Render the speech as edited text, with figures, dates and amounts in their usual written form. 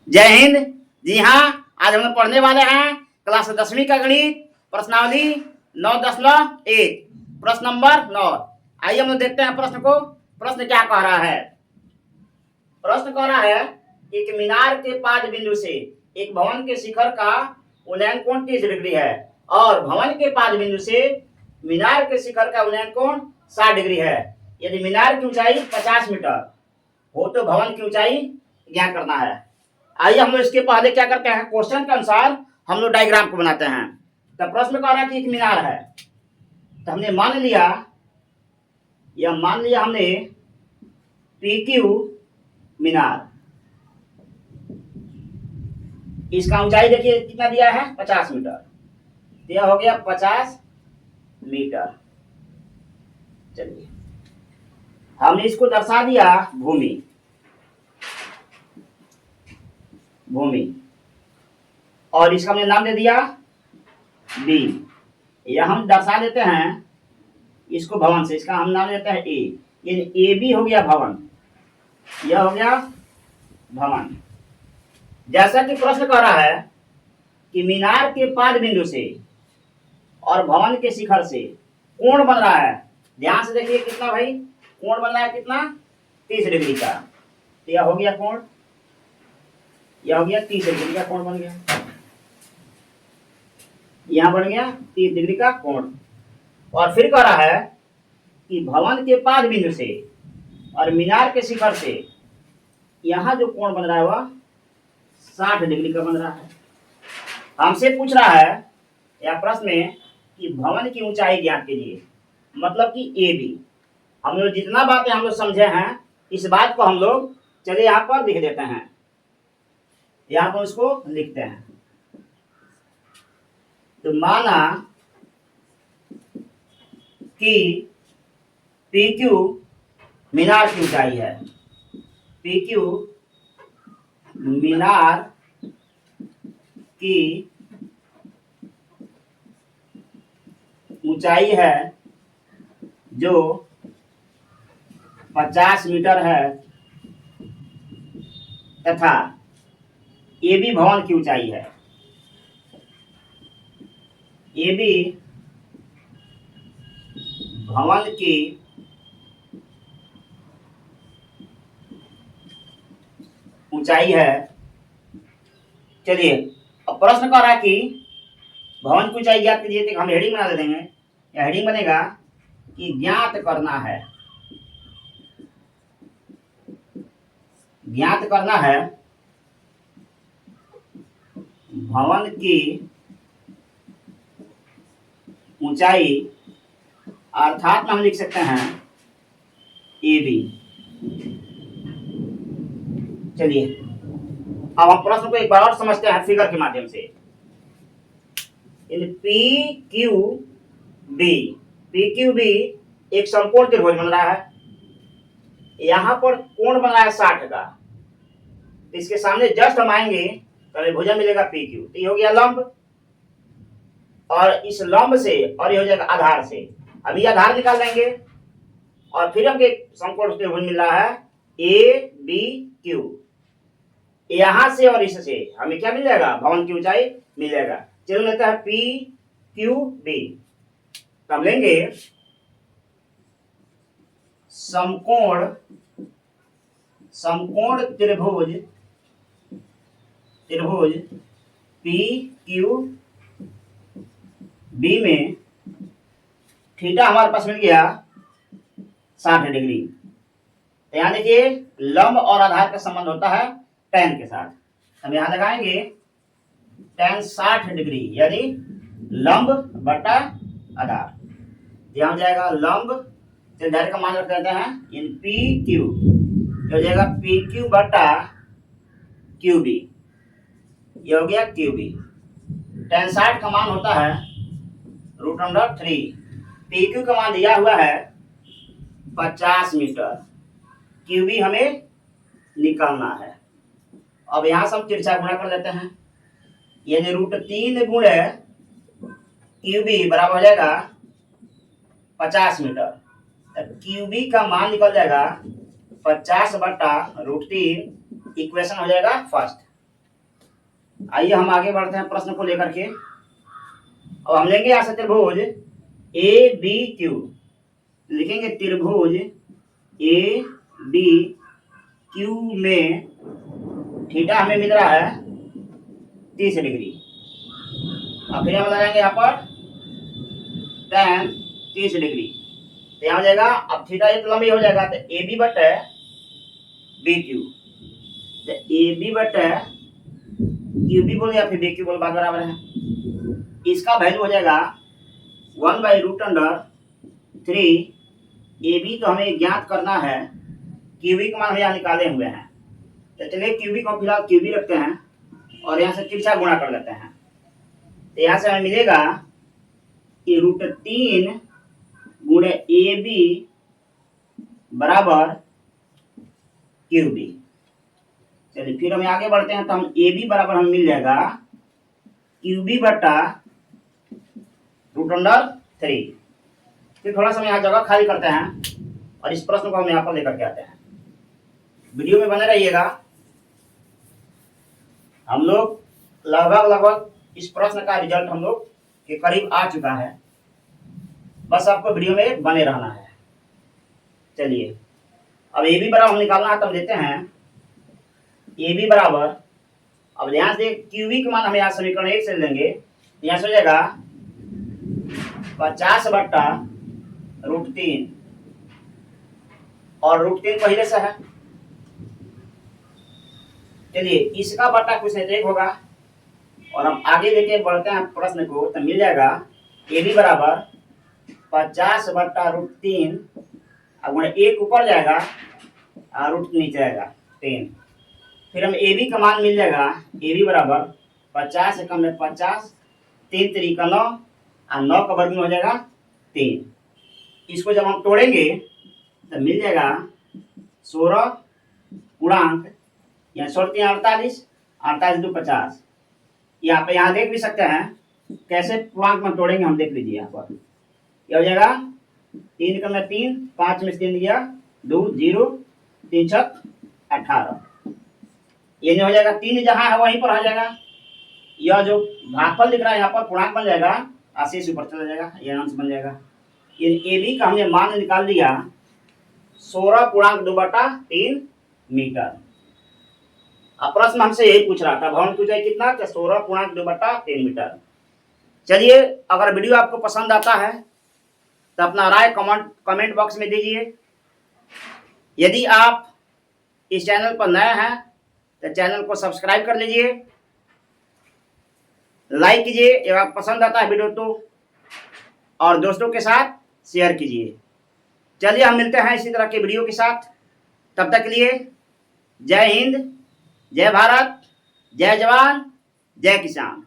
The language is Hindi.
जय हिंद। जी हाँ, आज हम लोग पढ़ने वाले हैं क्लास 10वीं का गणित प्रश्नावली 9.1 प्रश्न नंबर 9। आइए हम लोग देखते हैं प्रश्न को। प्रश्न क्या कह रहा है? प्रश्न कह रहा है एक मीनार के पाद बिंदु से एक भवन के शिखर का उन्नयन कोण 30 डिग्री है और भवन के पाद बिंदु से मीनार के शिखर का उन्नयन कोण 60 डिग्री है। यदि मीनार की ऊंचाई 50 मीटर हो तो भवन की ऊंचाई ज्ञात करना है। आइए हम लोग इसके पहले क्या करते हैं, क्वेश्चन के अनुसार हम लोग डायग्राम को बनाते हैं। तो प्रश्न कह रहा है कि एक मीनार है, तो हमने मान लिया हमने PQ मीनार। इसका ऊंचाई देखिए कितना दिया है, 50 मीटर। यह हो गया 50 मीटर। चलिए हमने इसको दर्शा दिया भूमि और इसका हमने नाम दे दिया बी। यह हम दर्शा देते हैं इसको भवन से, इसका हम नाम देते हैं ए। यानी ए बी हो गया भवन, यह हो गया भवन। जैसा कि प्रश्न कह रहा है कि मीनार के पाद बिंदु से और भवन के शिखर से कोण बन रहा है। ध्यान से देखिए कितना भाई कोण बन रहा है, कितना 30 डिग्री का। यह हो गया कोण, यह हो गया 30 डिग्री का कोण बन गया। यहां बन गया 30 डिग्री का कोण। और फिर कह रहा है कि भवन के पाद बिंदु से और मीनार के शिखर से यहां जो कोण बन रहा है वह 60 डिग्री का बन रहा है। हमसे पूछ रहा है यह प्रश्न में कि भवन की ऊंचाई ज्ञात कीजिए, मतलब कि ए बी। हम लोग जितना बातें हम लोग समझे हैं इस बात को हम लोग चलिए यहाँ पर लिख देते हैं, यहाँ पर उसको लिखते हैं। तो माना कि PQ मीनार की ऊंचाई है, PQ मीनार की ऊंचाई है जो 50 मीटर है तथा ए बी भवन की ऊंचाई है। ए बी भवन की ऊंचाई है। चलिए अब प्रश्न कर रहा है कि भवन की ऊंचाई ज्ञात कीजिए। तो हम हेडिंग बना देंगे। यह हेडिंग बनेगा कि ज्ञात करना है, ज्ञात करना है भवन की ऊंचाई, अर्थात में हम लिख सकते हैं ए बी। चलिए अब हम प्रश्न को एक बार और समझते हैं फिगर के माध्यम से। PQB एक समकोण त्रिभुज बन रहा है। यहां पर कोण बन रहा है 60 का। इसके सामने जस्ट हम आएंगे तो हमें भुजा मिलेगा PQ। तो ये हो गया लंब, और इस लंब से और ये हो जाएगा आधार से। अब ये आधार निकाल लेंगे और फिर हम एक समकोण त्रिभुज मिल रहा है ABQ। यहां से और इससे हमें क्या मिल जाएगा, भवन की ऊंचाई मिल जाएगा। चलो लेता है PQB। तो हम लेंगे समकोण त्रिभुज PQB में थीटा हमारे पास मिल गया 60 डिग्री। तो यहाँ देखिए लंब और आधार का संबंध होता है tan के साथ। हम यहां लगाएंगे tan 60 डिग्री, यानी लंब बटा आधार। यहां हो जाएगा लंब, तो डायरेक्ट का मान रख देते हैं इन PQ, हो जाएगा PQ बटा QB। ये हो गया QB। tan 60 का मान होता है √3। PQ का मान दिया हुआ है 50 मीटर, QB हमें निकालना है। अब यहां से हम तिरछा गुणा कर लेते हैं, यानी √3 गुणे QB बराबर हो जाएगा 50 मीटर। QB का मान निकल जाएगा 50 बटा √3, इक्वेशन हो जाएगा फर्स्ट। आइए हम आगे बढ़ते हैं प्रश्न को लेकर के। अब हम लेंगे यहाँ से त्रिभुज ए बी क्यू, लिखेंगे त्रिभुज ए बी क्यू में थीटा हमें मिल रहा है 30 डिग्री। और फिर हम लगाएंगे यहाँ पर tan 30 डिग्री। तो यहाँ हो जाएगा, अब थीटा एक लंबी हो जाएगा तो ए बी बटे बी क्यू, तो ए बी बटे क्यू बी बोल या फिर बी क्यू बोल, बात बराबर है। इसका वैल्यू हो जाएगा 1/√3। ए बी तो हमें ज्ञात करना है, क्यूबी का मान हम यहाँ निकाले हुए हैं, तो चलिए क्यूबी को फिलहाल क्यूबी रखते हैं और यहाँ से तिरछा गुणा कर लेते हैं। तो यहाँ से हमें मिलेगा कि √3 गुणे ए बी बराबर क्यूबी। चलिए फिर हम आगे बढ़ते हैं, तो हम ए बी बराबर हमें मिल जाएगा क्यूबी बटा √3। फिर थोड़ा सा हम यहाँ जगह खाली करते हैं और इस प्रश्न को हम यहाँ पर लेकर के आते हैं। वीडियो में बने रहिएगा। हम लोग लगभग इस प्रश्न का रिजल्ट हम लोग के करीब आ चुका है, बस आपको वीडियो में बने रहना है। चलिए अब ए बी बराबर हम निकालना है, तो हम लेते हैं ए बी बराबर, अब यहाँ से क्यूबी का मान हम यहाँ समीकरण 1 से लेंगे, यहाँ से हो जाएगा 50/√3 और √3 पहले से है। चलिए इसका बट्टा कुछ नहीं तो 1 होगा, और हम आगे लेके बढ़ते हैं प्रश्न को, तो मिल जाएगा ए बी बराबर 50/√3 अब 1 ऊपर जाएगा और रूट नीचे आएगा 10। फिर हम ए बी का मान मिल जाएगा, ए बी बराबर 50 से कम में 50, 3 3 का 9 और 9 का वर्ग में हो जाएगा 3। इसको जब हम तोड़ेंगे तो मिल जाएगा 16 पूर्णांक, यहाँ 16 48, 48 2 50। यहाँ पे यहाँ देख भी सकते हैं कैसे पूर्णांक में तोड़ेंगे, हम देख लीजिए यहाँ पर। यह हो जाएगा 3 का में 3, 5 में 3 दिया 2 0, 3 6 18। ये नहीं हो जाएगा, 3 जहाँ है वहीं पर आ जाएगा। यह जो भागफल दिख रहा है यहाँ पर पूर्णांक बन जाएगा, 80 से ऊपर चला जाएगा, यह अंश बन जाएगा। ये ए बी का हमने मान निकाल दिया 16.2/3 मीटर। अब प्रश्न हमसे यही पूछ रहा था, भवन पूछा कितना, 16.2/3 मीटर। चलिए अगर वीडियो आपको पसंद आता है तो अपना राय कमेंट बॉक्स में दीजिए। यदि आप इस चैनल पर नए हैं तो चैनल को सब्सक्राइब कर लीजिए, लाइक कीजिए अगर पसंद आता है वीडियो तो, और दोस्तों के साथ शेयर कीजिए। चलिए हम मिलते हैं इसी तरह के वीडियो के साथ, तब तक के लिए जय हिंद, जय भारत, जय जवान, जय किसान।